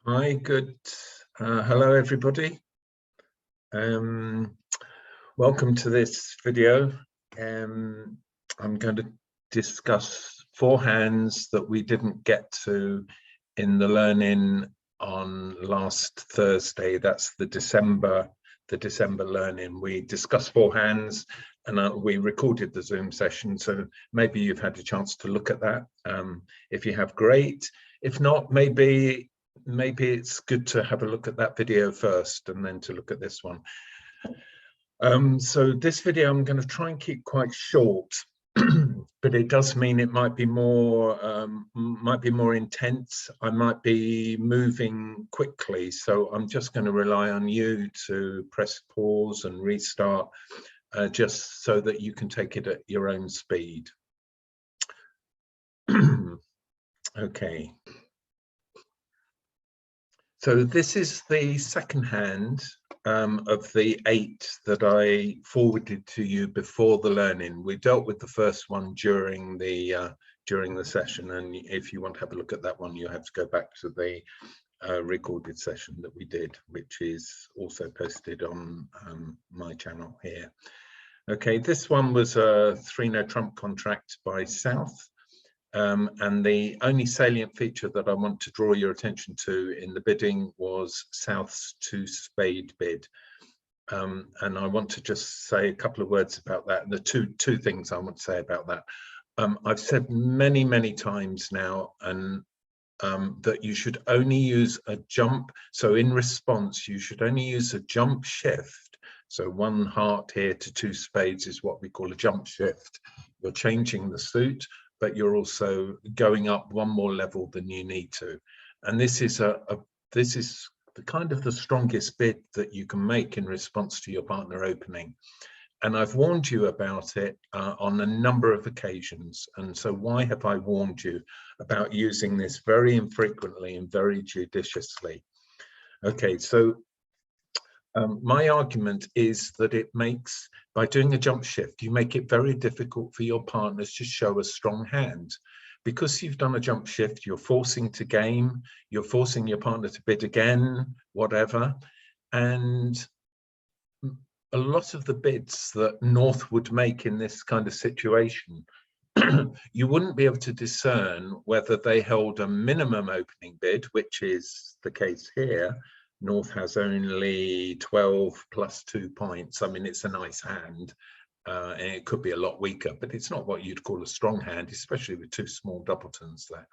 Hi, hello everybody. Um, Welcome to this video. I'm going to discuss four hands that we didn't get to in the learning on last Thursday. That's the December learning. We discussed four hands and we recorded the Zoom session, so maybe you've had a chance to look at that. If you have, great. If not, maybe it's good to have a look at that video first and then to look at this one. So this video I'm going to try and keep quite short, but it does mean it might be more intense. I might be moving quickly, so I'm just going to rely on you to press pause and restart, just so that you can take it at your own speed. Okay. So this is the second hand of the 8 that I forwarded to you before the learning. We dealt with the first one during the session, and if you want to have a look at that one, you have to go back to the recorded session that we did, which is also posted on my channel here. Okay, this one was a 3-no trump contract by South. And the only salient feature that I want to draw your attention to in the bidding was South's 2-spade bid. And I want to just say a couple of words about that. The two things I want to say about that. I've said many times now, and that you should only use a jump. So in response, you should only use a jump shift. So 1 heart here to 2 spades is what we call a jump shift. You're changing the suit, but you're also going up 1 more level than you need to. And this is the kind of the strongest bid that you can make in response to your partner opening. And I've warned you about it on a number of occasions. And so why have I warned you about using this very infrequently and very judiciously? Okay, so my argument is that it makes, by doing a jump shift, you make it very difficult for your partners to show a strong hand. Because you've done a jump shift, you're forcing to game, you're forcing your partner to bid again, whatever. And a lot of the bids that North would make in this kind of situation, you wouldn't be able to discern whether they held a minimum opening bid, which is the case here. North has only 12 plus 2 points. I mean, it's a nice hand, and it could be a lot weaker, but it's not what you'd call a strong hand, especially with 2 small doubletons there.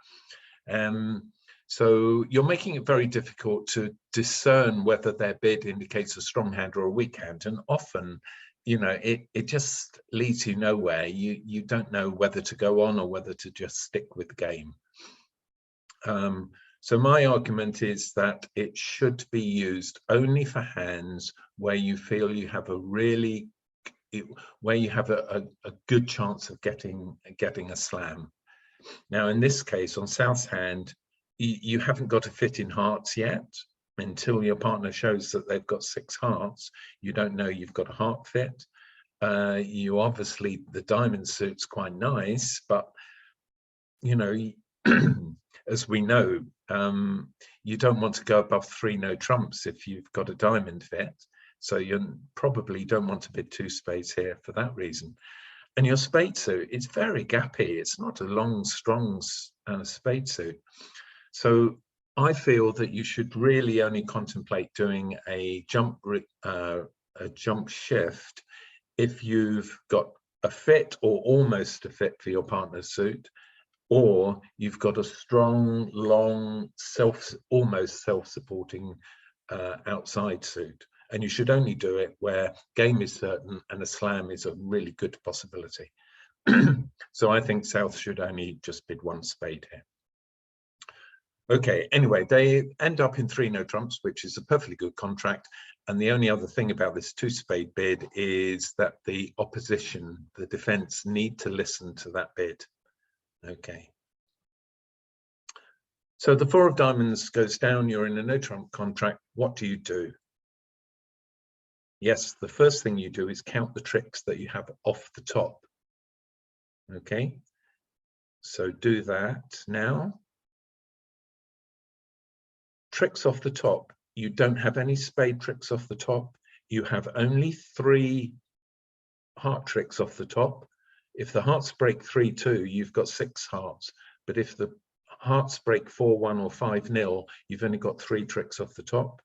So you're making it very difficult to discern whether their bid indicates a strong hand or a weak hand, and often, you know, it just leads you nowhere. You don't know whether to go on or whether to just stick with the game. So my argument is that it should be used only for hands where you feel you have a good chance of getting a slam. Now, in this case, on South's hand, you haven't got a fit in hearts yet. Until your partner shows that they've got 6 hearts, you don't know you've got a heart fit. You obviously, the diamond suit's quite nice, but you know, as we know, you don't want to go above 3 no trumps if you've got a diamond fit. So you probably don't want to bid 2 spades here for that reason. And your spade suit is very gappy. It's not a long, strong spade suit. So I feel that you should really only contemplate doing a jump shift if you've got a fit or almost a fit for your partner's suit, or you've got a strong, long, almost self-supporting outside suit. And you should only do it where game is certain and a slam is a really good possibility. So I think South should only just bid 1 spade here. Okay, anyway, they end up in 3 no trumps, which is a perfectly good contract. And the only other thing about this 2 spade bid is that the opposition, the defense, need to listen to that bid. Okay. So the 4 of diamonds goes down, you're in a no trump contract. What do you do? Yes, the first thing you do is count the tricks that you have off the top. Okay, so do that now. tricks off the top. You don't have any spade tricks off the top. You have only 3 heart tricks off the top. If the hearts break 3-2, you've got 6 hearts. But if the hearts break 4-1 or 5-0, you've only got 3 tricks off the top.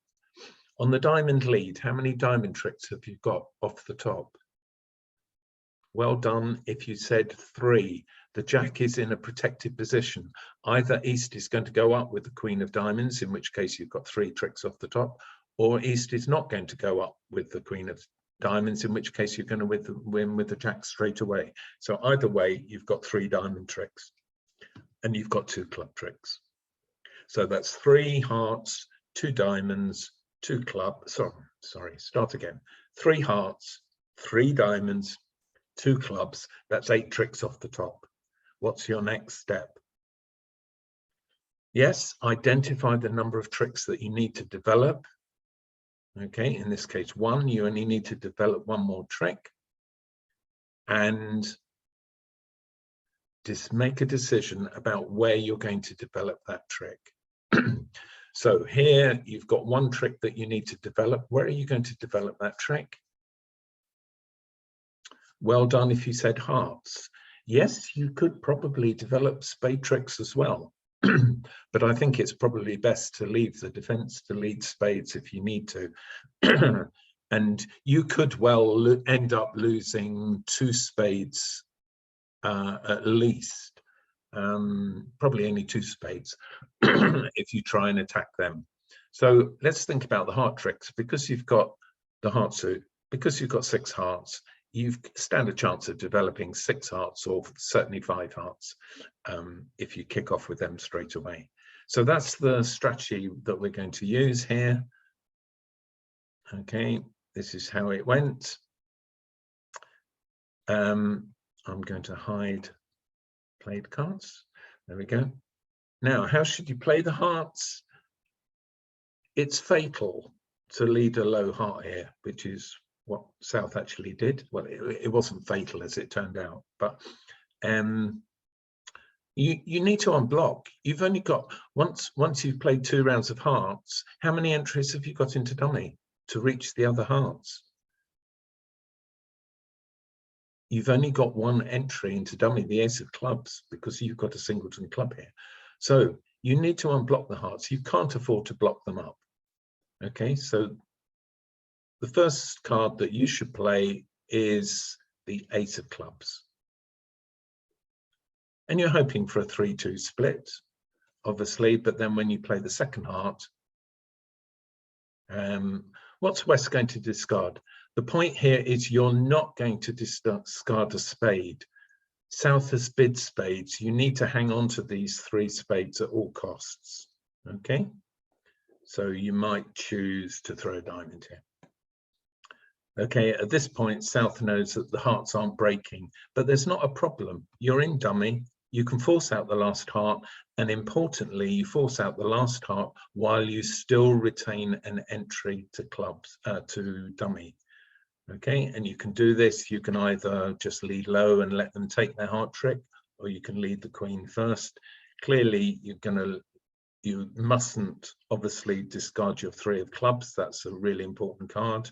On the diamond lead, how many diamond tricks have you got off the top? Well done. If you said 3, the jack is in a protected position. Either East is going to go up with the Queen of Diamonds, in which case you've got 3 tricks off the top, or East is not going to go up with the Queen of Diamonds, in which case you're going to win with the jack straight away. So either way, you've got 3 diamond tricks and you've got 2 club tricks. So that's 3 hearts, 2 diamonds, 2 club. Sorry, start again. 3 hearts, 3 diamonds, 2 clubs. That's 8 tricks off the top. What's your next step? Yes, identify the number of tricks that you need to develop. Okay, in this case 1, you only need to develop 1 more trick, and just make a decision about where you're going to develop that trick. So here you've got 1 trick that you need to develop. Where are you going to develop that trick? Well done if you said hearts. Yes, you could probably develop spade tricks as well. But I think it's probably best to leave the defense to lead spades if you need to. And you could well end up losing 2 spades at least, probably only 2 spades if you try and attack them. So let's think about the heart tricks. Because you've got the heart suit, because you've got 6 hearts, you've stand a chance of developing 6 hearts, or certainly 5 hearts, if you kick off with them straight away. So that's the strategy that we're going to use here. Okay, this is how it went. I'm going to hide played cards. There we go. Now, how should you play the hearts? It's fatal to lead a low heart here, which is what South actually did. Well, it wasn't fatal as it turned out, but you need to unblock. You've only got, once you've played 2 rounds of hearts, how many entries have you got into dummy to reach the other hearts? You've only got 1 entry into dummy, the ace of clubs, because you've got a singleton club here. So you need to unblock the hearts. You can't afford to block them up. Okay, so the first card that you should play is the ace of clubs. And you're hoping for a 3-2 split, obviously, but then when you play the second heart, what's West going to discard? The point here is you're not going to discard a spade. South has bid spades. You need to hang on to these 3 spades at all costs. Okay, so you might choose to throw a diamond here. Okay, at this point, South knows that the hearts aren't breaking, but there's not a problem. You're in dummy. You can force out the last heart, and importantly, you force out the last heart while you still retain an entry to clubs, to dummy. Okay, and you can do this. You can either just lead low and let them take their heart trick, or you can lead the queen first. Clearly, you mustn't obviously discard your 3 of clubs. That's a really important card.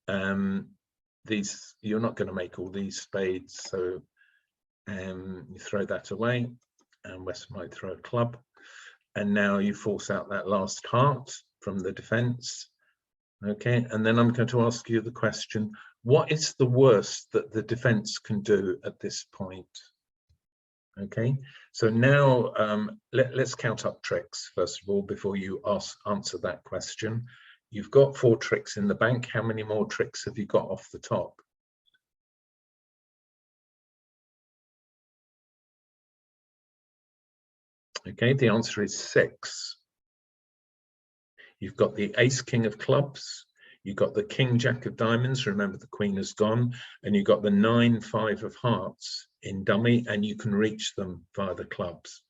You're not going to make all these spades, so you throw that away, and West might throw a club, and now you force out that last heart from the defense. Okay, and then I'm going to ask you the question, what is the worst that the defense can do at this point? Okay, so now let's count up tricks first of all before you answer that question. You've got 4 tricks in the bank. How many more tricks have you got off the top? Okay, the answer is 6. You've got the ace king of clubs, you've got the king jack of diamonds, remember the queen has gone, and you've got the 9-5 of hearts in dummy, and you can reach them via the clubs.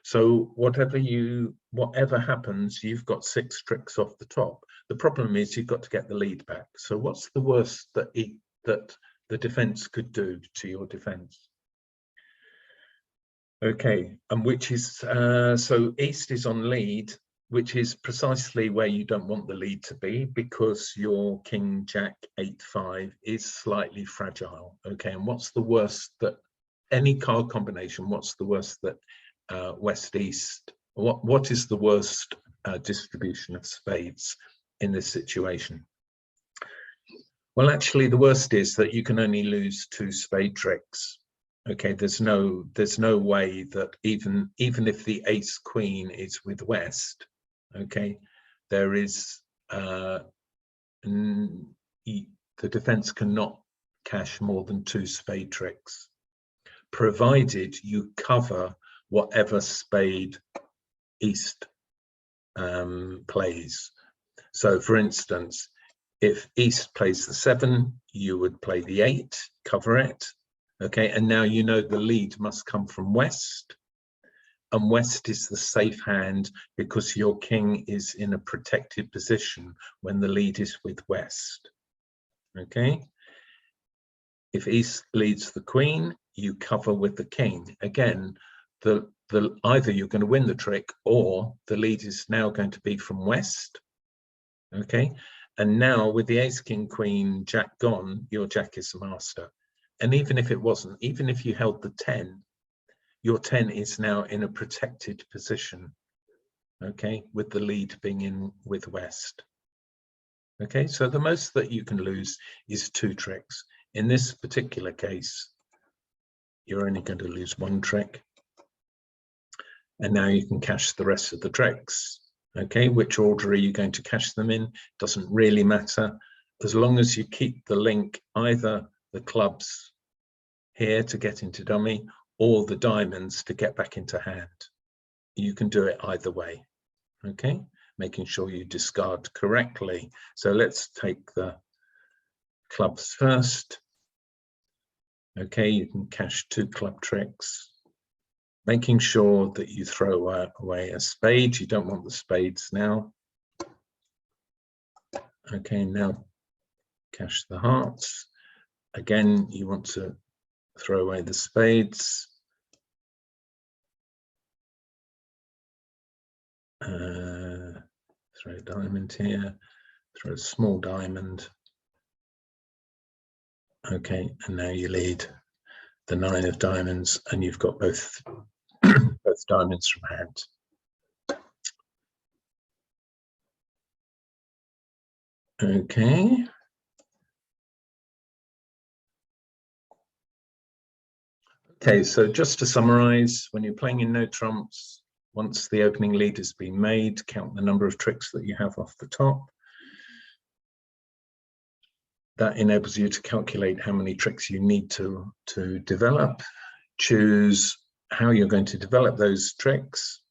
So whatever happens, you've got 6 tricks off the top. The problem is you've got to get the lead back. So what's the worst that the defense could do to your defense? Okay, and which is, so East is on lead. which is precisely where you don't want the lead to be, because your king jack 8-5 is slightly fragile. Okay, and what's the worst that any card combination, what's the worst that west east, what is the worst distribution of spades in this situation? Well, actually the worst is that you can only lose 2 spade tricks. Okay, there's no way that even if the ace queen is with west, okay, there is the defense cannot cash more than 2 spade tricks, provided you cover whatever spade east plays. So for instance, if east plays the 7, you would play the 8, cover it. Okay, and now you know the lead must come from west, and west is the safe hand because your king is in a protected position when the lead is with west. Okay, if east leads the queen, you cover with the king. Again, either you're going to win the trick, or the lead is now going to be from west. Okay, and now with the ace king queen jack gone, your jack is the master. And even if it wasn't, even if you held the 10, your 10 is now in a protected position, okay, with the lead being in with west. Okay, so the most that you can lose is 2 tricks. In this particular case, you're only going to lose 1 trick. And now you can cash the rest of the tricks. Okay, which order are you going to cash them in? Doesn't really matter, as long as you keep the link, either the clubs here to get into dummy or the diamonds to get back into hand. You can do it either way. Okay, making sure you discard correctly. So let's take the clubs first. Okay, you can cash 2 club tricks, making sure that you throw away a spade. You don't want the spades now. Okay, now cash the hearts. Again, you want to throw away the spades. Throw a diamond here, throw a small diamond. Okay, and now you lead the 9 of diamonds, and you've got both both diamonds from hand. Okay. Okay, so just to summarize, when you're playing in no trumps, once the opening lead has been made, count the number of tricks that you have off the top. That enables you to calculate how many tricks you need to develop. Choose how you're going to develop those tricks.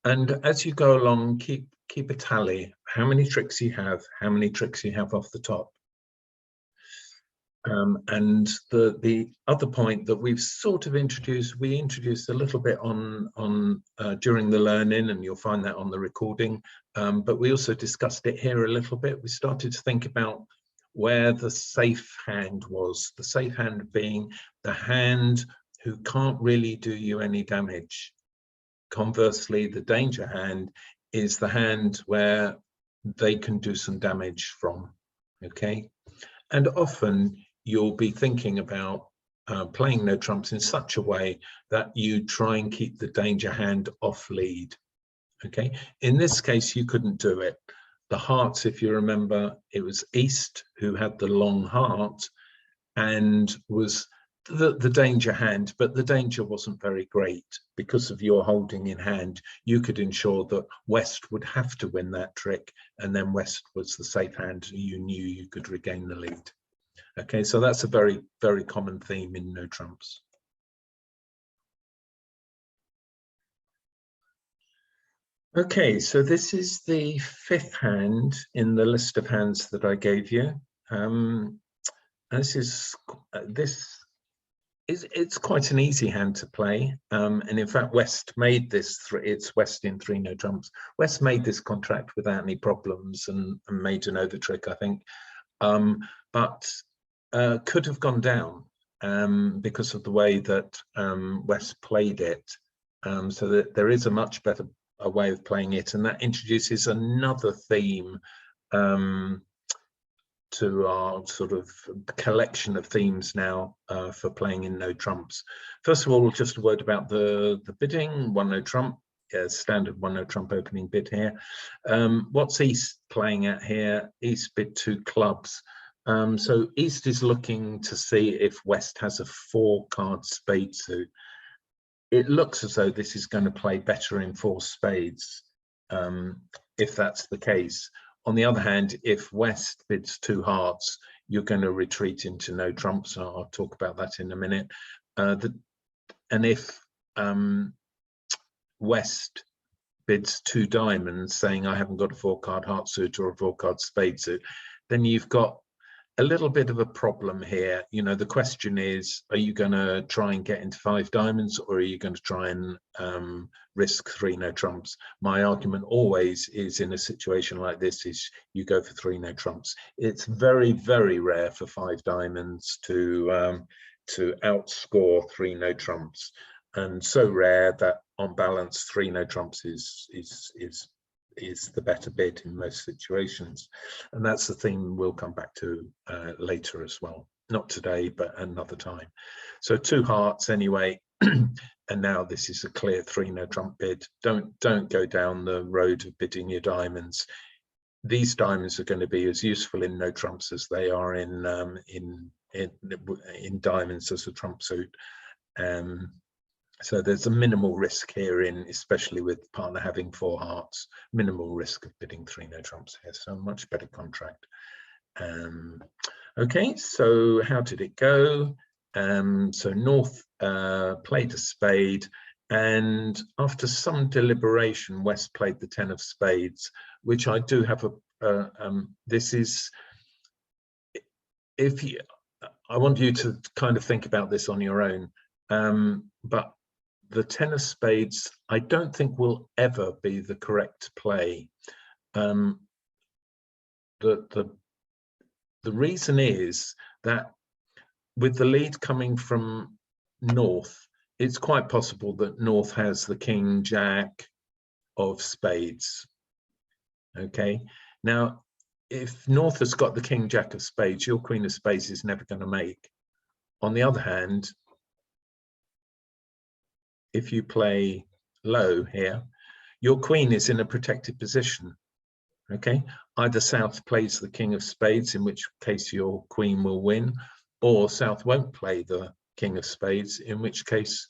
And as you go along, keep a tally. How many tricks you have, how many tricks you have off the top. And the other point that we've sort of introduced, we introduced a little bit on during the learning, and you'll find that on the recording, but we also discussed it here a little bit. We started to think about where the safe hand was, the safe hand being the hand who can't really do you any damage. Conversely, the danger hand is the hand where they can do some damage from. Okay, and often you'll be thinking about playing no trumps in such a way that you try and keep the danger hand off lead. Okay, in this case you couldn't do it. The hearts, if you remember, it was east who had the long heart and was the danger hand, but the danger wasn't very great because of your holding in hand. You could ensure that west would have to win that trick, and then west was the safe hand. You knew you could regain the lead. Okay, so that's a very, very common theme in no trumps. Okay, so this is the 5th hand in the list of hands that I gave you. It's quite an easy hand to play, and in fact West made this. It's West in 3 no trumps. West made this contract without any problems and made an over trick, I think, but could have gone down because of the way that West played it. So that there is a much better a way of playing it, and that introduces another theme to our sort of collection of themes now for playing in no trumps. First of all, just a word about the bidding. One no trump, standard one no trump opening bid here. What's East playing at here? East bid 2 clubs. So East is looking to see if West has a 4-card spade suit. It looks as though this is going to play better in 4 spades, if that's the case. On the other hand, if West bids 2 hearts, you're going to retreat into no trumps. I'll talk about that in a minute. And if West bids 2 diamonds, saying I haven't got a 4-card heart suit or a 4-card spade suit, then you've got a little bit of a problem here. You know, the question is, are you going to try and get into 5 diamonds, or are you going to try and risk 3 no trumps? My argument always is, in a situation like this, is you go for 3 no trumps. It's very, very rare for 5 diamonds to outscore 3 no trumps, and so rare that on balance 3 no trumps is the better bid in most situations. And that's the theme we'll come back to later as well. Not today, but another time. So 2 hearts anyway. And now this is a clear 3 no trump bid. Don't go down the road of bidding your diamonds. These diamonds are going to be as useful in no trumps as they are in diamonds as a trump suit. So there's a minimal risk here, especially with partner having 4 hearts, minimal risk of bidding 3 no trumps here. So much better contract. Okay, so how did it go? So North played a spade, and after some deliberation, West played the 10 of spades, which I do have this is, I want you to kind of think about this on your own, but the 10 of spades, I don't think will ever be the correct play. The reason is that with the lead coming from North, it's quite possible that North has the King Jack of spades. Okay, now if North has got the King Jack of spades, your Queen of spades is never going to make. On the other hand, if you play low here, your Queen is in a protected position. Okay, either South plays the King of spades, in which case your Queen will win, or South won't play the King of spades, in which case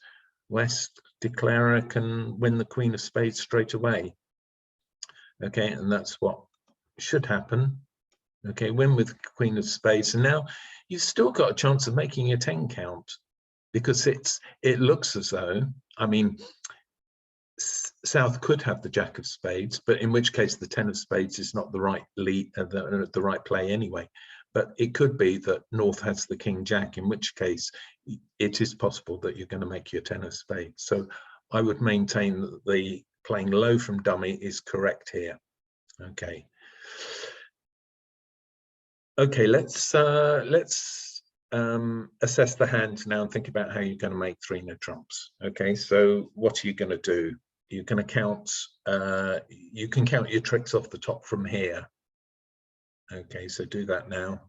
West declarer can win the Queen of spades straight away. Okay, and that's what should happen. Okay, win with Queen of spades, and now you've still got a chance of making a 10 count, because it looks as though, I mean, South could have the Jack of spades, but in which case the 10 of spades is not the right lead, the right play anyway. But it could be that North has the King Jack, in which case it is possible that you're going to make your 10 of spades. So I would maintain that the playing low from dummy is correct here. Okay. Okay, let's assess the hand now and think about how you're going to make 3 no trumps. Okay, so what are you going to do? You're going to count, you can count your tricks off the top from here. Okay, so do that now.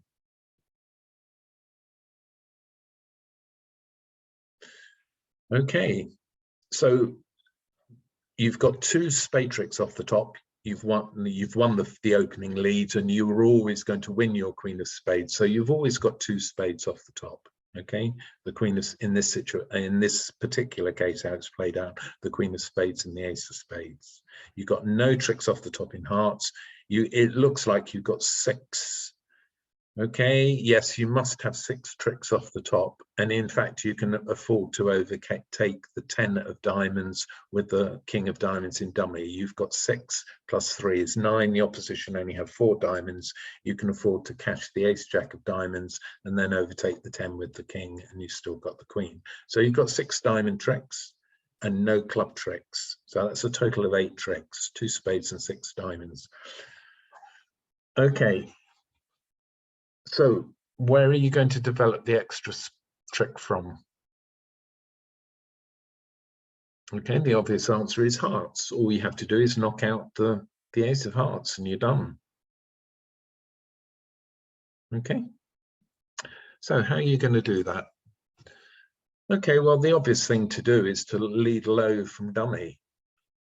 Okay, so you've got 2 spade tricks off the top. You've won the opening lead, and you were always going to win your Queen of spades. So you've always got 2 spades off the top. Okay, the Queen is in this particular case, how it's played out, the Queen of spades and the Ace of spades. You've got no tricks off the top in hearts. It looks like you've got 6. Okay, yes, you must have 6 tricks off the top, and in fact you can afford to overtake the 10 of diamonds with the King of diamonds in dummy. You've got 6 plus 3 is 9. The opposition only have 4 diamonds. You can afford to cash the Ace Jack of diamonds and then overtake the 10 with the King, and you've still got the Queen. So you've got 6 diamond tricks and no club tricks. So that's a total of 8 tricks, 2 spades and 6 diamonds. Okay. So where are you going to develop the extra trick from? Okay, the obvious answer is hearts. All you have to do is knock out the ace of hearts and you're done. Okay, so how are you going to do that? Okay, well, the obvious thing to do is to lead low from dummy.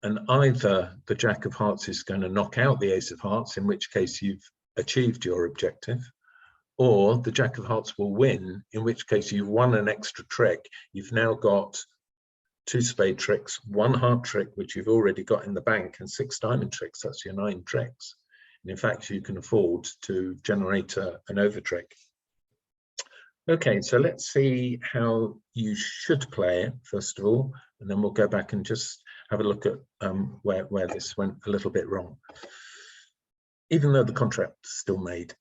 And either the jack of hearts is going to knock out the ace of hearts, in which case you've achieved your objective, or the jack of hearts will win, in which case you've won an extra trick. You've now got 2 spade tricks, 1 heart trick, which you've already got in the bank, and 6 diamond tricks. That's your 9 tricks. And in fact, you can afford to generate an over trick. Okay, so let's see how you should play it, first of all, and then we'll go back and just have a look at where this went a little bit wrong, even though the contract's still made.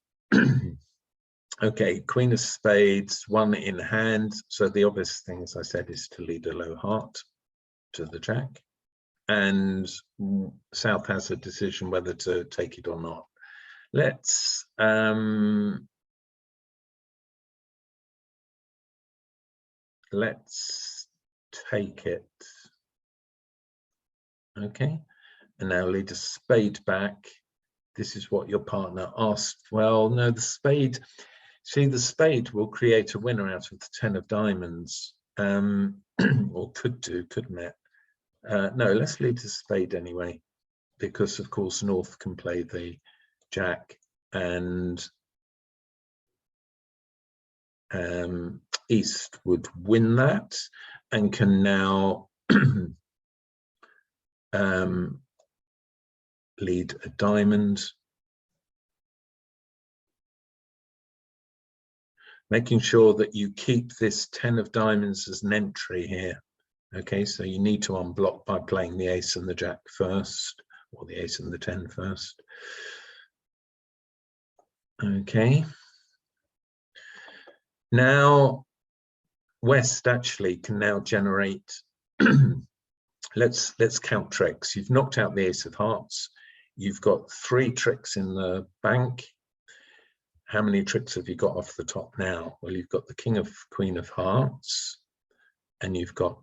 Okay, queen of spades, 1 in hand. So the obvious thing, as I said, is to lead a low heart to the jack. And South has a decision whether to take it or not. Let's take it. Okay, and now lead a spade back. This is what your partner asked. Well, no, the spade, see, the spade will create a winner out of the 10 of diamonds, or could do, couldn't it? No, let's lead a spade anyway, because of course North can play the jack, and East would win that and can now lead a diamond, making sure that you keep this 10 of diamonds as an entry here. Okay, so you need to unblock by playing the ace and the jack first, or the ace and the 10 first. Okay, now West actually can now generate let's count tricks. You've knocked out the ace of hearts. You've got 3 tricks in the bank. How many tricks have you got off the top now? Well, you've got the king of queen of hearts, and you've got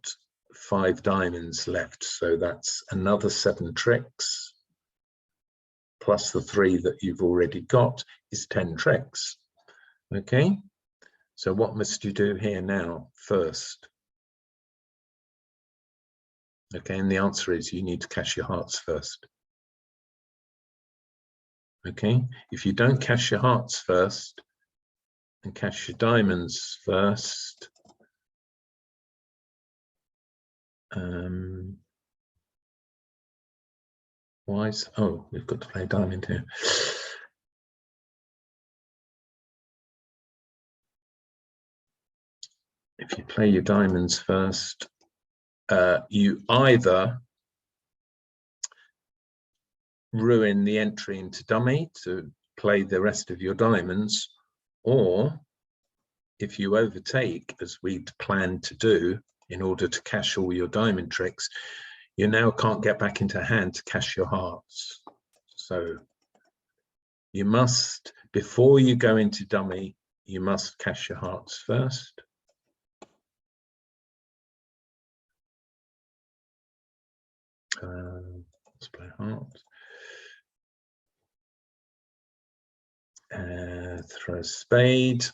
5 diamonds left. So that's another 7 tricks, plus the 3 that you've already got is 10 tricks. Okay, so what must you do here now first? Okay, and the answer is you need to cash your hearts first. Okay, if you don't cash your hearts first and cash your diamonds first, why is, oh, we've got to play a diamond here. If you play your diamonds first, you either ruin the entry into dummy to play the rest of your diamonds, or if you overtake, as we'd planned to do in order to cash all your diamond tricks, you now can't get back into hand to cash your hearts. So you must, before you go into dummy, you must cash your hearts first. Let's play hearts. Throw a spade.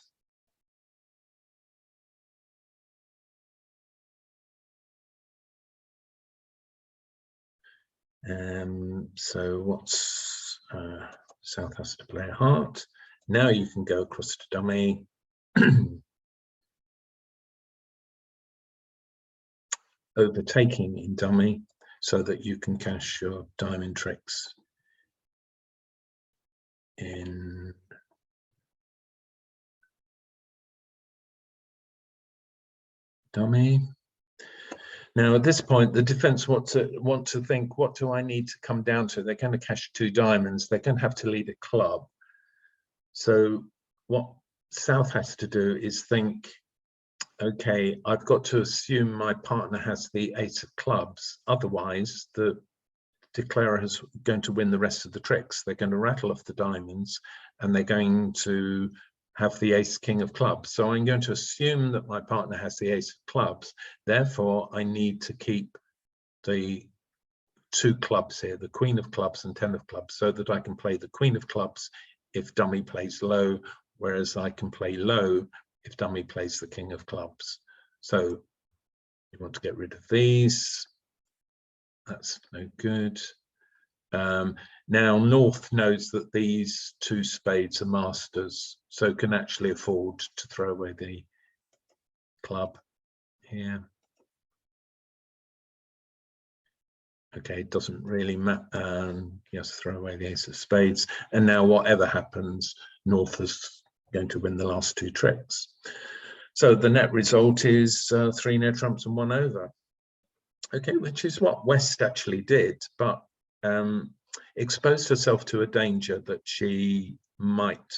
So what's South has to play a heart. Now you can go across to dummy. Overtaking in dummy so that you can cash your diamond tricks in dummy. Now at this point, the defense want to think, what do I need to come down to? They're going to cash 2 diamonds. They're going to have to lead a club. So what South has to do is think, okay, I've got to assume my partner has the ace of clubs. Otherwise, the declarer is going to win the rest of the tricks. They're going to rattle off the diamonds and they're going to have the ace king of clubs. So I'm going to assume that my partner has the ace of clubs. Therefore, I need to keep the two clubs here, the queen of clubs and 10 of clubs, so that I can play the queen of clubs if dummy plays low, whereas I can play low if dummy plays the king of clubs. So you want to get rid of these. That's no good. Now North knows that these two spades are masters, so can actually afford to throw away the club here. Okay, it doesn't really matter. Yes, throw away the ace of spades. And now whatever happens, North is going to win the last two tricks. So the net result is 3 near trumps and 1 over. Okay, which is what West actually did, but exposed herself to a danger that she might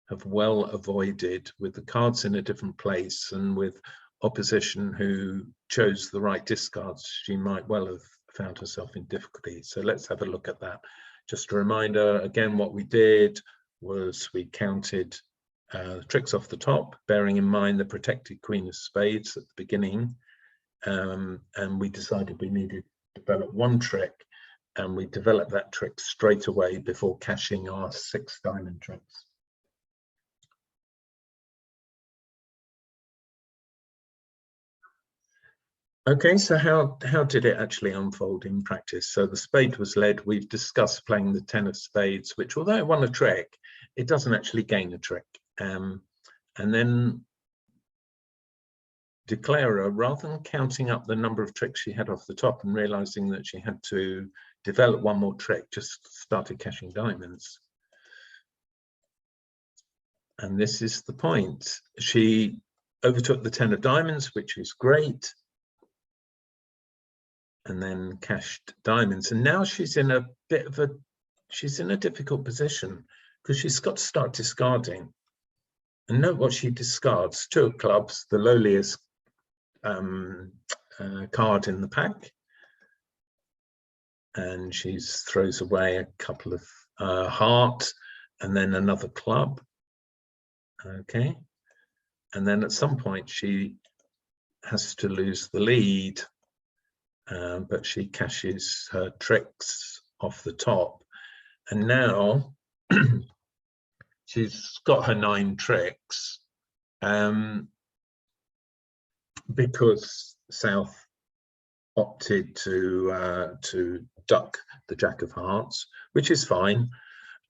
have well avoided with the cards in a different place, and with opposition who chose the right discards, she might well have found herself in difficulty. So let's have a look at that. Just a reminder, again, what we did was we counted tricks off the top, bearing in mind the protected queen of spades at the beginning, and we decided we needed to develop one trick, and we developed that trick straight away before cashing our 6 diamond tricks. Okay, so how did it actually unfold in practice? So the spade was led. We've discussed playing the 10 of spades, which, although it won a trick, it doesn't actually gain a trick. And then Declarer, rather than counting up the number of tricks she had off the top and realizing that she had to develop one more trick, just started cashing diamonds. And this is the point. She overtook the 10 of diamonds, which is great, and then cashed diamonds. And now she's in a bit of a difficult position, because she's got to start discarding. And note what she discards: 2 of clubs, the lowliest card in the pack, and she throws away a couple of heart and then another club. Okay, and then at some point she has to lose the lead, but she cashes her tricks off the top, and now she's got her 9 tricks, because South opted to duck the Jack of Hearts, which is fine,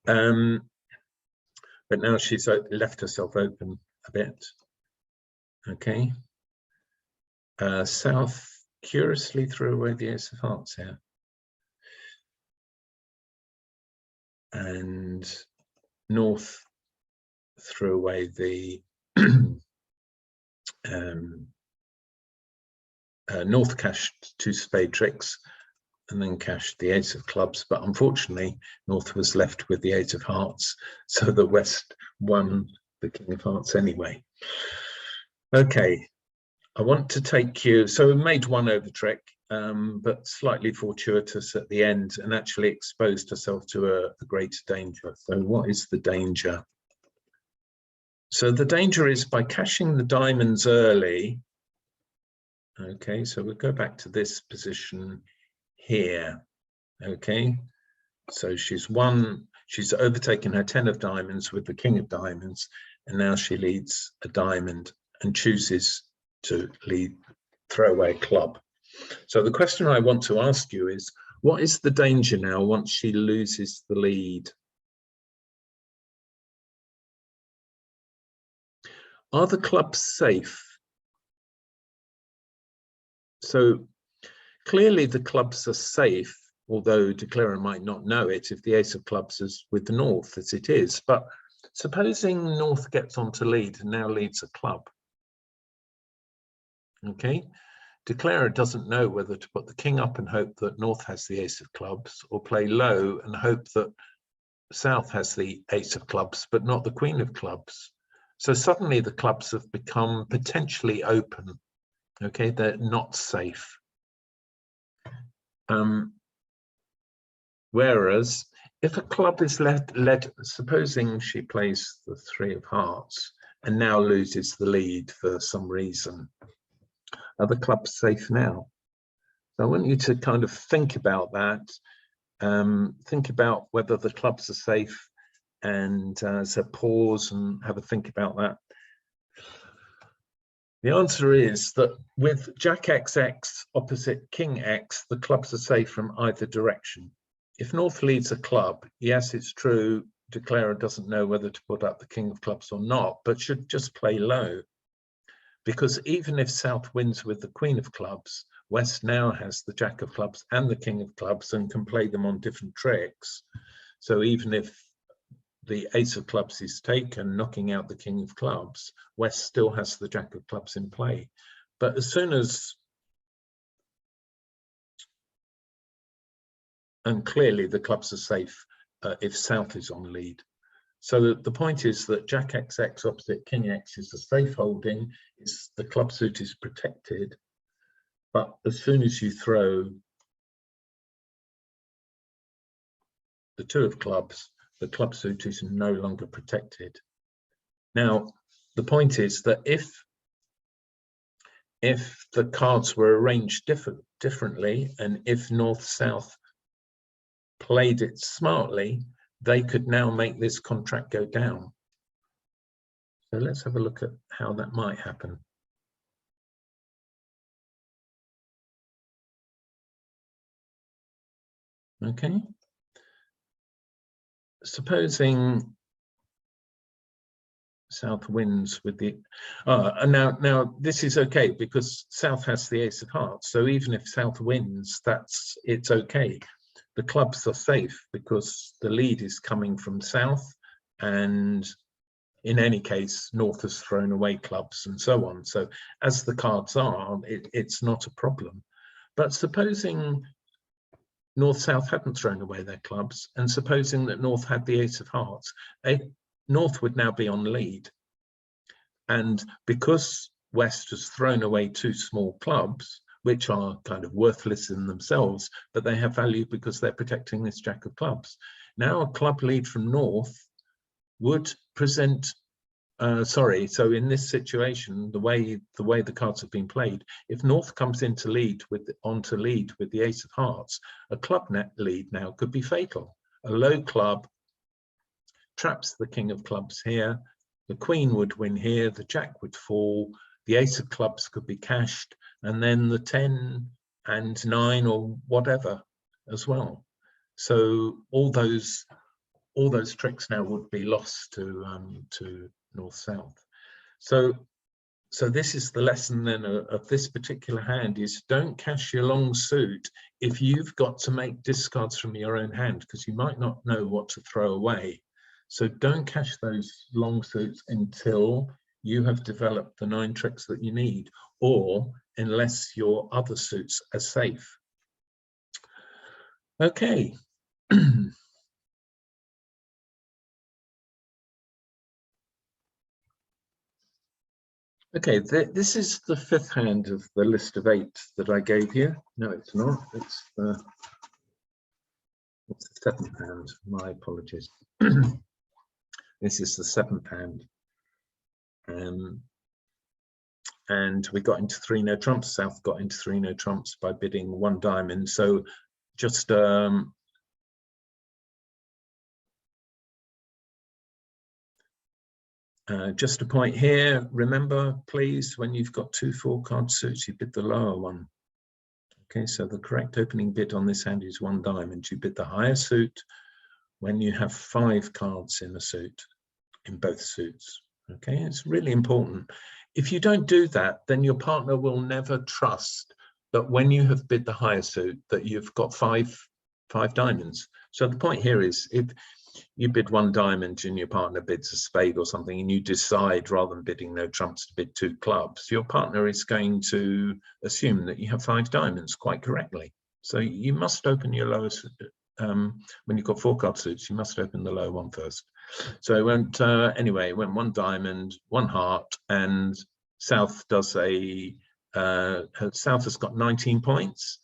but now she's left herself open a bit. Okay, South curiously threw away the Ace of Hearts here, and North threw away the North cashed 2 spade tricks and then cashed the Ace of Clubs, but unfortunately North was left with the 8 of Hearts, so the West won the King of Hearts anyway. Okay, I want to take you, so we made 1 over trick, but slightly fortuitous at the end, and actually exposed herself to a greater danger. So what is the danger? So the danger is by cashing the diamonds early. Okay, so we'll go back to this position here. Okay, so she's overtaken her 10 of diamonds with the King of diamonds, and now she leads a diamond and chooses to throw away a club. So the question I want to ask you is, what is the danger now once she loses the lead? Are the clubs safe? So clearly the clubs are safe, although Declarer might not know it if the Ace of Clubs is with the North, as it is. But supposing North gets on to lead and now leads a club. Okay, Declarer doesn't know whether to put the King up and hope that North has the Ace of Clubs, or play low and hope that South has the Ace of Clubs, but not the Queen of Clubs. So suddenly the clubs have become potentially open. Okay, they're not safe. Whereas if a club is led, supposing she plays the 3 of Hearts and now loses the lead for some reason, are the clubs safe now? So I want you to kind of think about that. Think about whether the clubs are safe, and so pause and have a think about that. The answer is that with Jack XX opposite King X, the clubs are safe from either direction. If North leads a club, yes, it's true, declarer doesn't know whether to put up the King of Clubs or not, but should just play low. Because even if South wins with the Queen of Clubs, West now has the Jack of Clubs and the King of Clubs and can play them on different tricks. So even if the Ace of Clubs is taken, knocking out the King of Clubs, West still has the Jack of Clubs in play. But as soon as, and clearly the clubs are safe if South is on lead. So the point is that Jack XX opposite King X is a safe holding, the club suit is protected, but as soon as you throw the 2 of clubs, the club suit is no longer protected. Now, the point is that if the cards were arranged differently, and if North-South played it smartly, they could now make this contract go down. So let's have a look at how that might happen. Okay. Supposing South wins with the now this is okay because South has the Ace of Hearts, so even if South wins, it's okay. The clubs are safe because the lead is coming from South, and in any case North has thrown away clubs and so on. So as the cards are, it's not a problem. But supposing North-South hadn't thrown away their clubs, and supposing that North had the Ace of Hearts, North would now be on lead. And because West has thrown away 2 small clubs, which are kind of worthless in themselves, but they have value because they're protecting this Jack of Clubs. Now a club lead from North would present, so in this situation, the way the cards have been played, if North comes onto lead with the Ace of Hearts, a club net lead now could be fatal. A low club traps the King of Clubs here, the Queen would win here, the Jack would fall, the Ace of Clubs could be cashed, and then the 10 and 9 or whatever as well. So all those tricks now would be lost to North-South. So this is the lesson then of this particular hand, is don't cash your long suit if you've got to make discards from your own hand, because you might not know what to throw away. So don't cash those long suits until you have developed the 9 tricks that you need, or unless your other suits are safe. Okay. Okay, this is the 5th hand of the list of 8 that I gave you. No, it's not. It's the 7th hand. My apologies. This is the 7th hand. And we got into 3 no trumps. South got into 3 no trumps by bidding 1 diamond. So just just a point here, remember please, when you've got 2 4-card suits, you bid the lower one. Okay, so the correct opening bid on this hand is 1 diamond. You bid the higher suit when you have 5 cards in a suit, in both suits. Okay, it's really important. If you don't do that, then your partner will never trust that when you have bid the higher suit that you've got 5 diamonds. So the point here is, if you bid 1 diamond and your partner bids a spade or something, and you decide rather than bidding no trumps to bid 2 clubs, your partner is going to assume that you have 5 diamonds quite correctly. So you must open your lowest, when you've got 4-card suits, you must open the lower one first. So it went, anyway, it went 1 diamond, 1 heart, and South does South has got 19 points.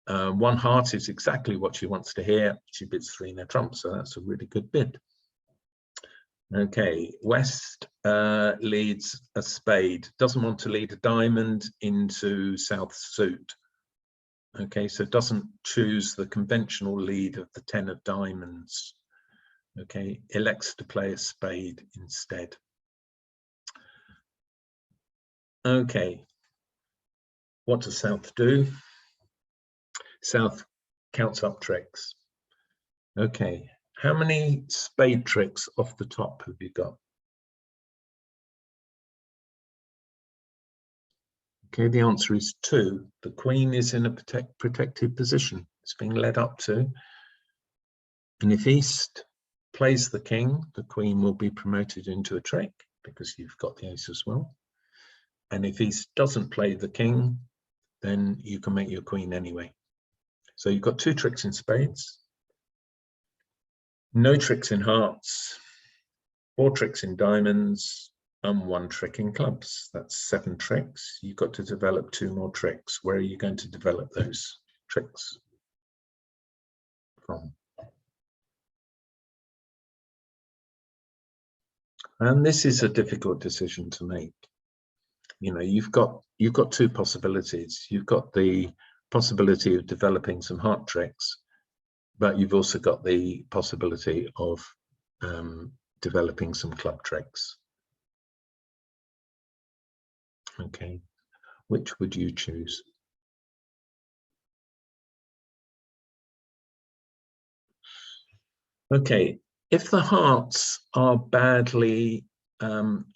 1 heart is exactly what she wants to hear. She bids 3 no trumps, so that's a really good bid. Okay, West leads a spade, doesn't want to lead a diamond into South's suit. Okay, so doesn't choose the conventional lead of the 10 of diamonds. Okay, elects to play a spade instead. Okay, what does South do? South counts up tricks. Okay, how many spade tricks off the top have you got? Okay, the answer is 2. The queen is in a protective position. It's being led up to. And if East plays the king, the queen will be promoted into a trick because you've got the ace as well. And if East doesn't play the king, then you can make your queen anyway. So you've got 2 tricks in spades, no tricks in hearts, 4 tricks in diamonds, and 1 trick in clubs. That's 7 tricks. You've got to develop 2 more tricks. Where are you going to develop those tricks from? And this is a difficult decision to make. You know, you've got 2 possibilities. You've got the possibility of developing some heart tricks, but you've also got the possibility of developing some club tricks. Okay, which would you choose? Okay, if the hearts are badly, if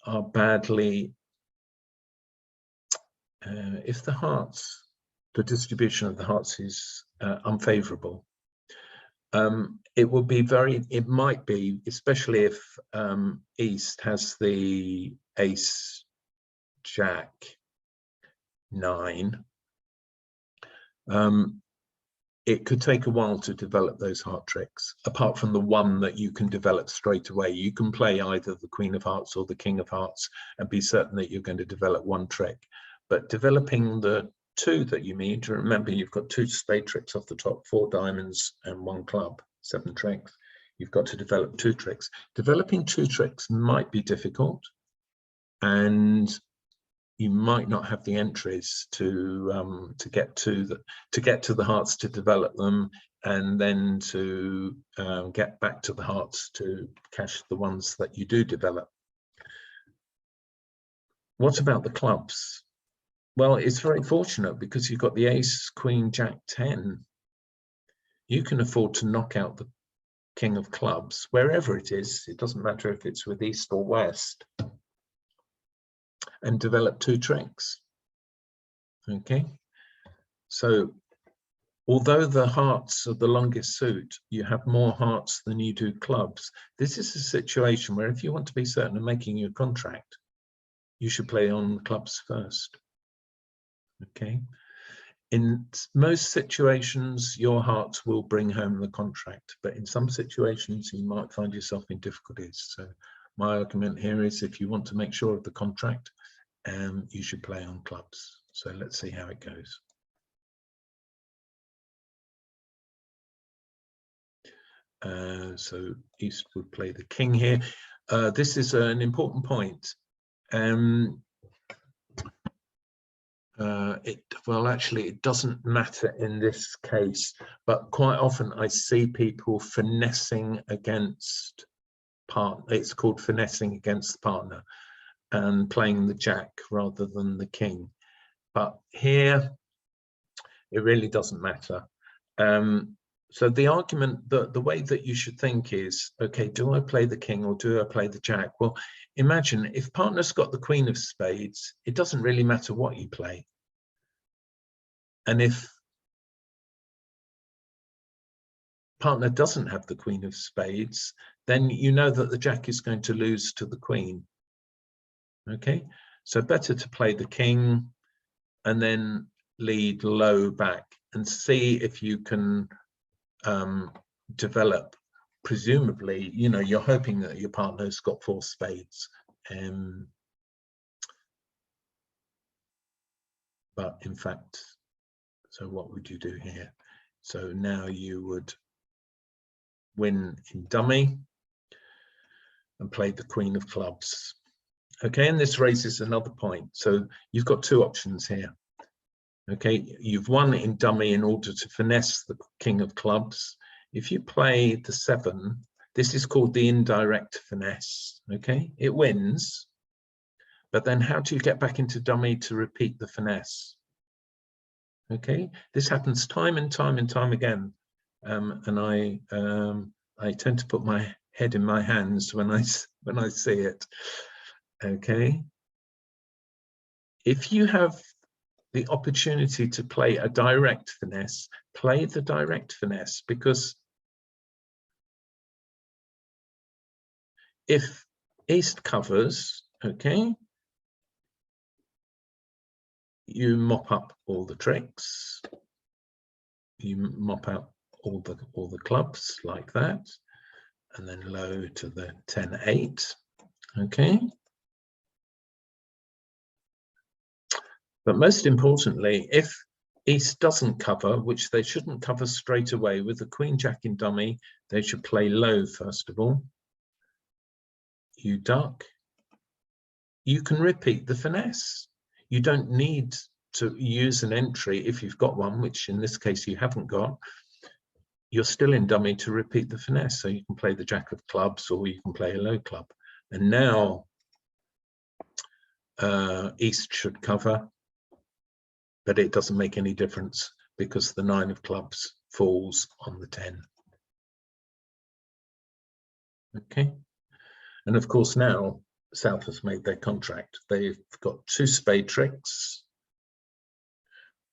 the distribution of the hearts is unfavorable, it might be, especially if East has the ace, jack, 9, it could take a while to develop those heart tricks, apart from the one that you can develop straight away. You can play either the Queen of Hearts or the King of Hearts and be certain that you're going to develop 1 trick. But developing the 2 that you need, remember you've got 2 spade tricks off the top, 4 diamonds and 1 club, 7 tricks. You've got to develop 2 tricks. Developing 2 tricks might be difficult, and you might not have the entries to get to the hearts to develop them, and then to get back to the hearts to cash the ones that you do develop. What about the clubs? Well, it's very fortunate because you've got the ace, queen, jack, 10. You can afford to knock out the king of clubs wherever it is. It doesn't matter if it's with East or West, and develop 2 tricks. Okay, so although the hearts are the longest suit, you have more hearts than you do clubs. This is a situation where if you want to be certain of making your contract, you should play on clubs first. Okay, in most situations your hearts will bring home the contract, but in some situations you might find yourself in difficulties. So my argument here is, if you want to make sure of the contract, you should play on clubs. So let's see how it goes. So East would play the king here. This is an important point. Well, actually, it doesn't matter in this case, but quite often I see people finessing against partner. It's called finessing against the partner, and playing the jack rather than the king. But here, it really doesn't matter. So the argument, the way that you should think is, okay, do I play the king or do I play the jack? Well, imagine if partner's got the queen of spades, it doesn't really matter what you play. And if partner doesn't have the queen of spades, then you know that the jack is going to lose to the queen. Okay, so better to play the king and then lead low back and see if you can develop. Presumably, you know, you're hoping that your partner's got 4 spades, but in fact, so what would you do here? So now you would win in dummy and play the queen of clubs. Okay, and this raises another point. So you've got 2 options here. Okay, you've won in dummy in order to finesse the king of clubs. If you play the 7, this is called the indirect finesse. Okay, it wins, but then how do you get back into dummy to repeat the finesse? Okay, this happens time and time and time again, and I tend to put my head in my hands when I see it. Okay, if you have the opportunity to play a direct finesse, play the direct finesse, because if East covers, okay, you mop up all the tricks, you mop out all the clubs like that, and then low to the 10-8, okay. But most importantly, if East doesn't cover, which they shouldn't cover straight away with the Queen Jack in dummy, they should play low first of all. You duck, you can repeat the finesse. You don't need to use an entry if you've got one, which in this case you haven't got. You're still in dummy to repeat the finesse. So you can play the Jack of clubs or you can play a low club. And now East should cover, but it doesn't make any difference because the 9 of clubs falls on the 10. Okay. And of course now South has made their contract. They've got 2 spade tricks,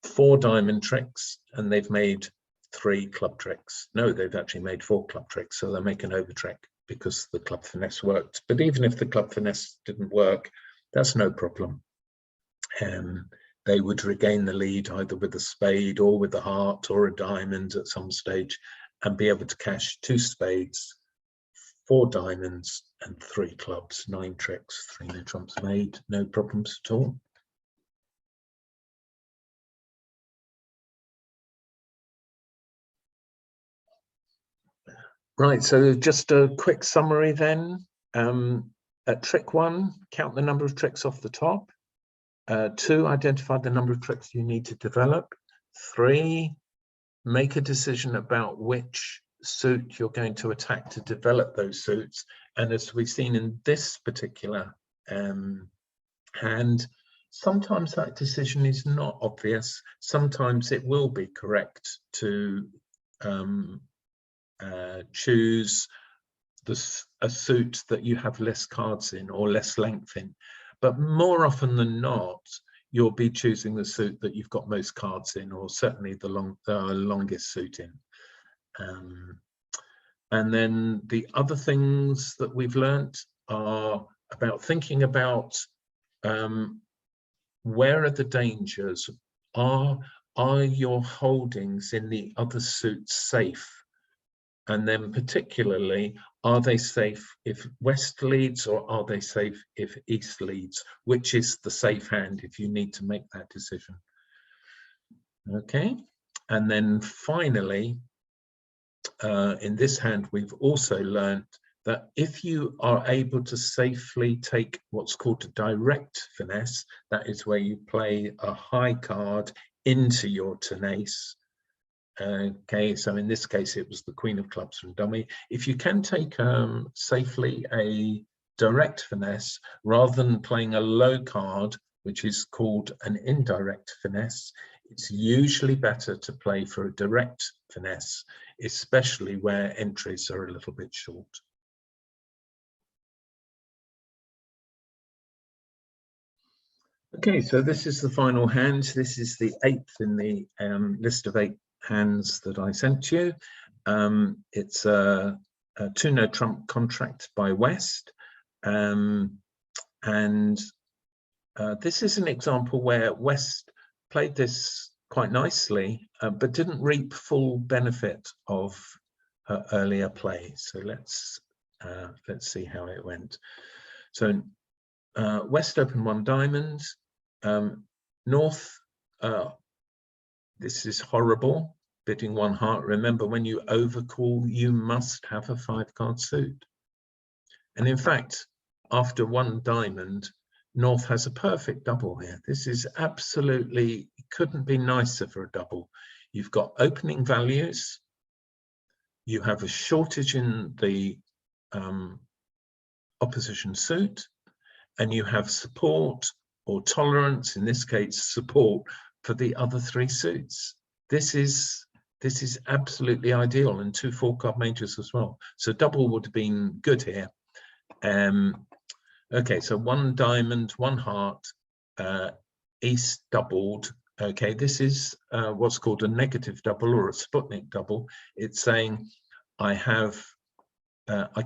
4 diamond tricks, and they've made 3 club tricks. No, they've actually made 4 club tricks, so they'll make an over trick because the club finesse worked. But even if the club finesse didn't work, that's no problem. They would regain the lead either with a spade or with a heart or a diamond at some stage and be able to cash 2 spades, 4 diamonds and 3 clubs, 9 tricks, 3 no trumps made, no problems at all. Right, so just a quick summary then. At trick 1, count the number of tricks off the top. 2, identify the number of tricks you need to develop. 3, make a decision about which suit you're going to attack to develop those suits. And as we've seen in this particular hand, sometimes that decision is not obvious. Sometimes it will be correct to choose a suit that you have less cards in or less length in. But more often than not, you'll be choosing the suit that you've got most cards in, or certainly the longest suit in. And then the other things that we've learned are about thinking about where are the dangers? Are your holdings in the other suits safe? And then particularly, are they safe if West leads, or are they safe if East leads? Which is the safe hand if you need to make that decision? Okay, and then finally, in this hand, we've also learned that if you are able to safely take what's called a direct finesse, that is where you play a high card into your tenace. Okay, so in this case, it was the Queen of Clubs from dummy. If you can take safely a direct finesse, rather than playing a low card, which is called an indirect finesse, it's usually better to play for a direct finesse, especially where entries are a little bit short. Okay, so this is the final hand. This is the 8th in the list of 8 hands that I sent you. It's a 2 no trump contract by West, and this is an example where West played this quite nicely, but didn't reap full benefit of her earlier play. So let's see how it went. So West opened 1 diamond, North. This is horrible, bidding 1 heart. Remember, when you overcall, you must have a 5-card suit. And in fact, after 1 diamond, North has a perfect double here. This is absolutely, couldn't be nicer for a double. You've got opening values, you have a shortage in the opposition suit, and you have support or tolerance, in this case support, for the other three suits. This is absolutely ideal, and 2 4-card majors as well. So double would have been good here. Okay, so 1 diamond, 1 heart, East doubled. Okay, this is what's called a negative double or a Sputnik double. It's saying I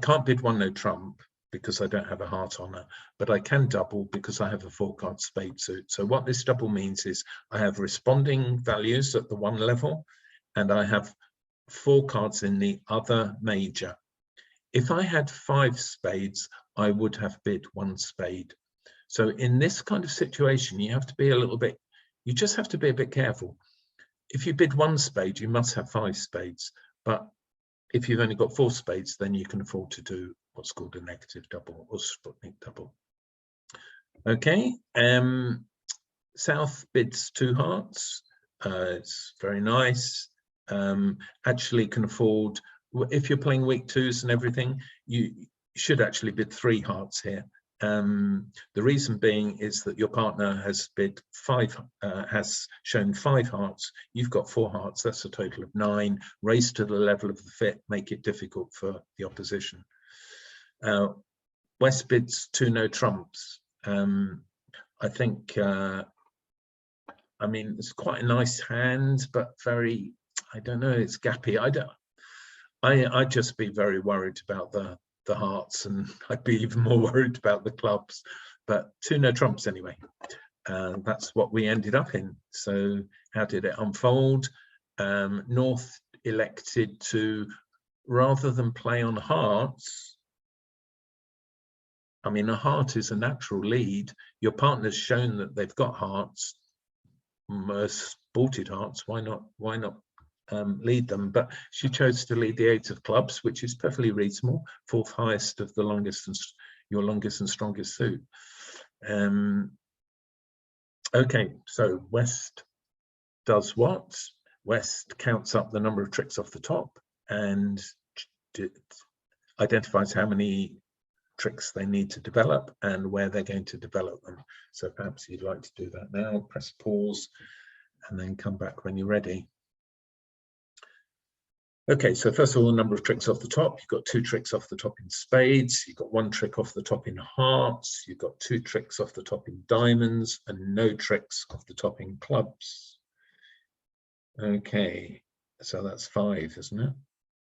can't bid 1 no trump because I don't have a heart on her, but I can double because I have a 4-card spade suit. So what this double means is I have responding values at the 1 level, and I have 4 cards in the other major. If I had 5 spades, I would have bid 1 spade. So in this kind of situation, you have to be a little bit, you just have to be a bit careful. If you bid 1 spade, you must have 5 spades. But if you've only got 4 spades, then you can afford to do what's called a negative double or Sputnik double. Okay, South bids 2 hearts. It's very nice. Actually can afford, if you're playing weak 2s and everything, you should actually bid 3 hearts here. The reason being is that your partner has bid 5, has shown 5 hearts. You've got 4 hearts. That's a total of 9. Raise to the level of the fit, make it difficult for the opposition. West bids 2 no trumps. I think, I mean, it's quite a nice hand, but very, I don't know, it's gappy. I'd just be very worried about the hearts, and I'd be even more worried about the clubs. But 2 no trumps anyway. That's what we ended up in. So how did it unfold? North elected to, rather than play on hearts, I mean, a heart is a natural lead. Your partner's shown that they've got hearts, sported hearts. Why not lead them? But she chose to lead the 8 of clubs, which is perfectly reasonable. 4th highest of the longest and your longest and strongest suit. Okay, so West does what? West counts up the number of tricks off the top and identifies how many tricks they need to develop and where they're going to develop them. So perhaps you'd like to do that now. Press pause and then come back when you're ready. Okay, so first of all, the number of tricks off the top. You've got 2 tricks off the top in spades. You've got 1 trick off the top in hearts. You've got 2 tricks off the top in diamonds and no tricks off the top in clubs. Okay, so that's 5, isn't it?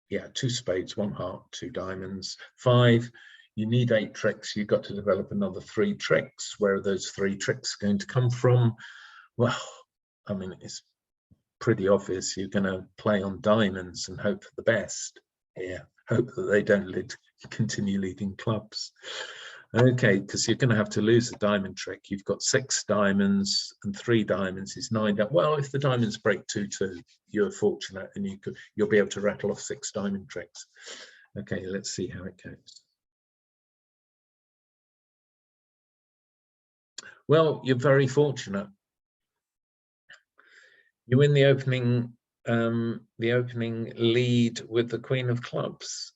Yeah, 2 spades, 1 heart, 2 diamonds, 5. You need 8 tricks. You've got to develop another 3 tricks. Where are those 3 tricks going to come from? Well, I mean, it's pretty obvious. You're going to play on diamonds and hope for the best here. Hope that they don't continue leading clubs. Okay, because you're going to have to lose a diamond trick. You've got 6 diamonds and 3 diamonds is 9. Well, if the diamonds break 2-2, you're fortunate and you'll be able to rattle off 6 diamond tricks. Okay, let's see how it goes. Well, you're very fortunate. You win the opening lead with the Queen of Clubs,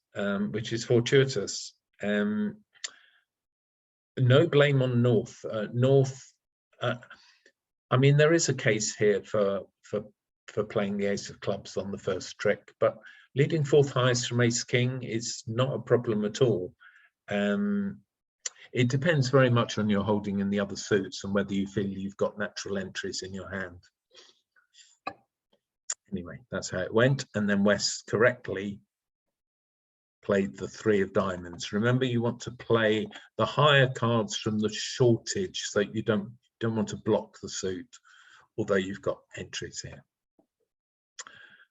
which is fortuitous. No blame on North. I mean, there is a case here for playing the Ace of Clubs on the first trick, but leading 4th highest from Ace King is not a problem at all. It depends very much on your holding in the other suits and whether you feel you've got natural entries in your hand. Anyway, that's how it went. And then West correctly played the 3 of diamonds. Remember, you want to play the higher cards from the shortage, so you don't want to block the suit, although you've got entries here.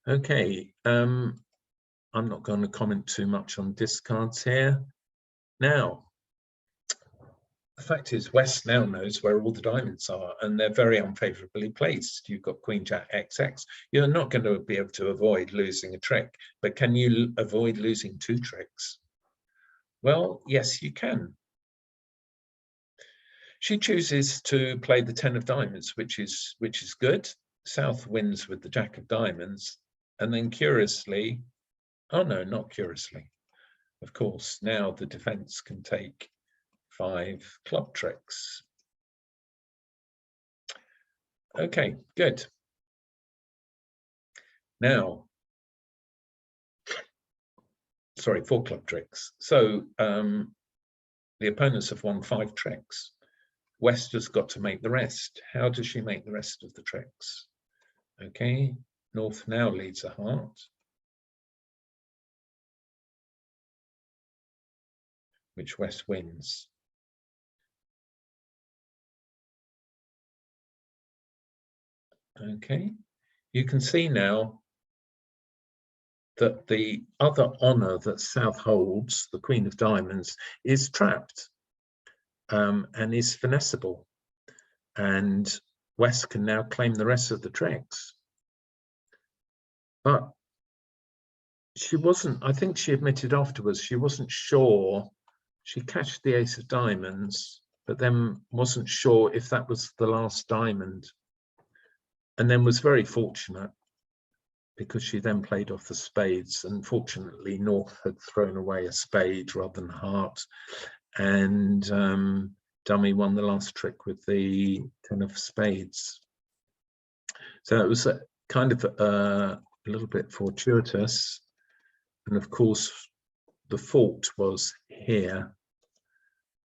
Okay, I'm not going to comment too much on discards here. Now, the fact is, West now knows where all the diamonds are, and they're very unfavorably placed. You've got Queen Jack XX. You're not going to be able to avoid losing a trick, but can you avoid losing 2 tricks? Well, yes, you can. She chooses to play the 10 of diamonds, which is good. South wins with the Jack of diamonds, and then curiously, oh no, not curiously, of course, now the defense can take 5 club tricks. Okay, good. Now, sorry, 4 club tricks. So the opponents have won 5 tricks. West has got to make the rest. How does she make the rest of the tricks? Okay, North now leads a heart, which West wins. Okay, you can see now that the other honor that South holds, the Queen of Diamonds, is trapped and is finessable. And West can now claim the rest of the tricks. But she wasn't, I think she admitted afterwards, she wasn't sure. She cashed the Ace of Diamonds, but then wasn't sure if that was the last diamond. And then was very fortunate because she then played off the spades. And fortunately, North had thrown away a spade rather than heart. And Dummy won the last trick with the 10 of spades. So it was kind of a little bit fortuitous. And of course, the fault was here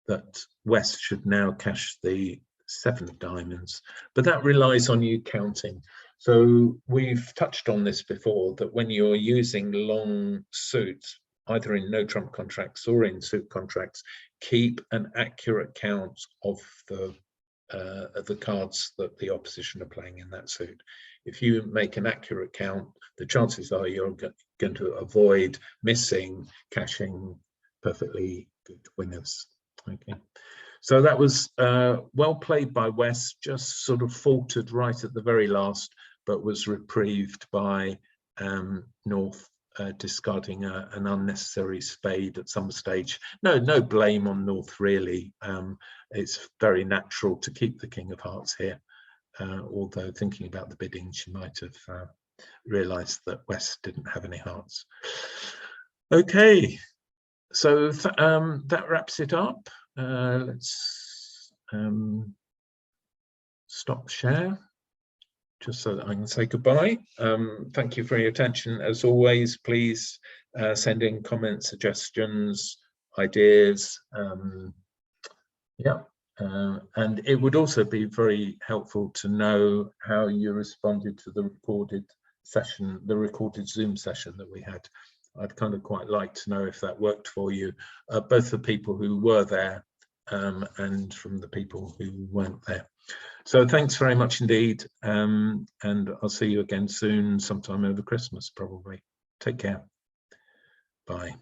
that West should now cash the 7 of diamonds, but that relies on you counting. So we've touched on this before, that when you're using long suits, either in no trump contracts or in suit contracts, keep an accurate count of the cards that the opposition are playing in that suit. If you make an accurate count, the chances are you're going to avoid missing, cashing perfectly good winners. Okay, so that was well played by West, just sort of faltered right at the very last, but was reprieved by North discarding an unnecessary spade at some stage. No blame on North really. It's very natural to keep the King of Hearts here, although thinking about the bidding, she might have realized that West didn't have any hearts. Okay, so that wraps it up. Let's stop share just so that I can say goodbye. Thank you for your attention. As always, please send in comments, suggestions, ideas. And it would also be very helpful to know how you responded to the recorded session, the recorded Zoom session that we had. I'd kind of quite like to know if that worked for you, both the people who were there and from the people who weren't there. So thanks very much indeed, and I'll see you again soon, sometime over Christmas probably. Take care. Bye.